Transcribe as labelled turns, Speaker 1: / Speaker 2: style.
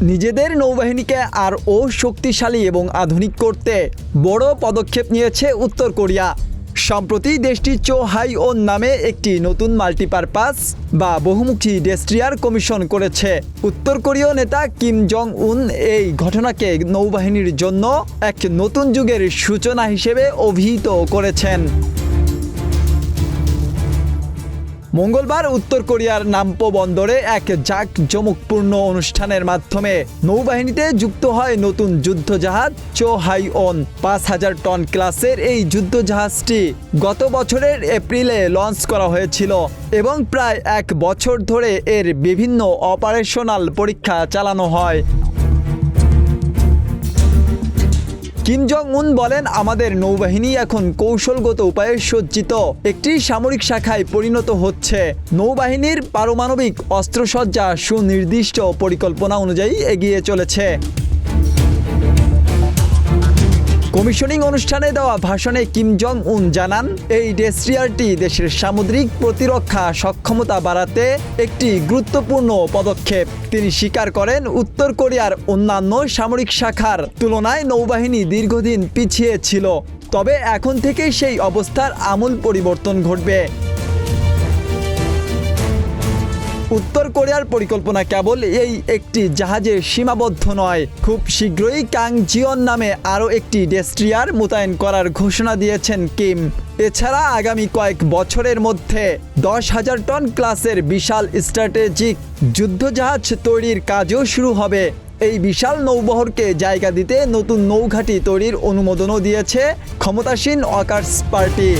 Speaker 1: নিজেদের নৌবাহিনীকে আরও শক্তিশালী এবং আধুনিক করতে বড় পদক্ষেপ নিয়েছে উত্তর কোরিয়া। সম্প্রতি দেশটি চো হাই-ওন নামে একটি নতুন মাল্টিপারপাস বা বহুমুখী ডেস্ট্রিয়ার কমিশন করেছে। উত্তর কোরীয় নেতা কিম জং উন এই ঘটনাকে নৌবাহিনীর জন্য এক নতুন যুগের সূচনা হিসেবে অভিহিত করেছেন। মঙ্গলবার উত্তর কোরিয়ার নামপো বন্দরে এক জাঁকজমকপূর্ণ অনুষ্ঠানের মাধ্যমে নৌবাহিনীতে যুক্ত হয় নতুন যুদ্ধজাহাজ চো হাই-ওন। ৫,০০০ টন ক্লাসের এই যুদ্ধজাহাজটি গত বছরের এপ্রিলে লঞ্চ করা হয়েছিল এবং প্রায় ১ বছর ধরে এর বিভিন্ন অপারেশনাল পরীক্ষা চালানো হয়। কিম জং উন বলেন, আমাদের নৌবাহিনী এখন কৌশলগত উপায়ে সজ্জিত একটি সামরিক শাখায় পরিণত হচ্ছে। নৌবাহিনীর পারমাণবিক অস্ত্রসজ্জা সুনির্দিষ্ট পরিকল্পনা অনুযায়ী এগিয়ে চলেছে। কমিশনিং অনুষ্ঠানে দেওয়া ভাষণে কিম জং উন জানান, এই ডেস্ট্রিয়ারটি দেশের সামুদ্রিক প্রতিরক্ষা সক্ষমতা বাড়াতে একটি গুরুত্বপূর্ণ পদক্ষেপ। তিনি স্বীকার করেন, উত্তর কোরিয়ার অন্যান্য সামরিক শাখার তুলনায় নৌবাহিনী দীর্ঘদিন পিছিয়ে ছিল, তবে এখন থেকেই সেই অবস্থার আমূল পরিবর্তন ঘটবে। উত্তর কোরিয়ার পরিকল্পনা কেবল এই একটি জাহাজে সীমাবদ্ধ নয়। খুব শীঘ্রই কাংজিয়ন নামে আরও একটি ডেস্ট্রিয়ার মোতায়েন করার ঘোষণা দিয়েছেন কিম। এছাড়া আগামী কয়েক বছরের মধ্যে ১০,০০০ টন ক্লাসের বিশাল স্ট্র্যাটেজিক যুদ্ধজাহাজ তৈরির কাজও শুরু হবে। এই বিশাল নৌবহরকে জায়গা দিতে নতুন নৌঘাঁটি তৈরির অনুমোদনও দিয়েছে ক্ষমতাসীন ওয়ার্কার্স পার্টি।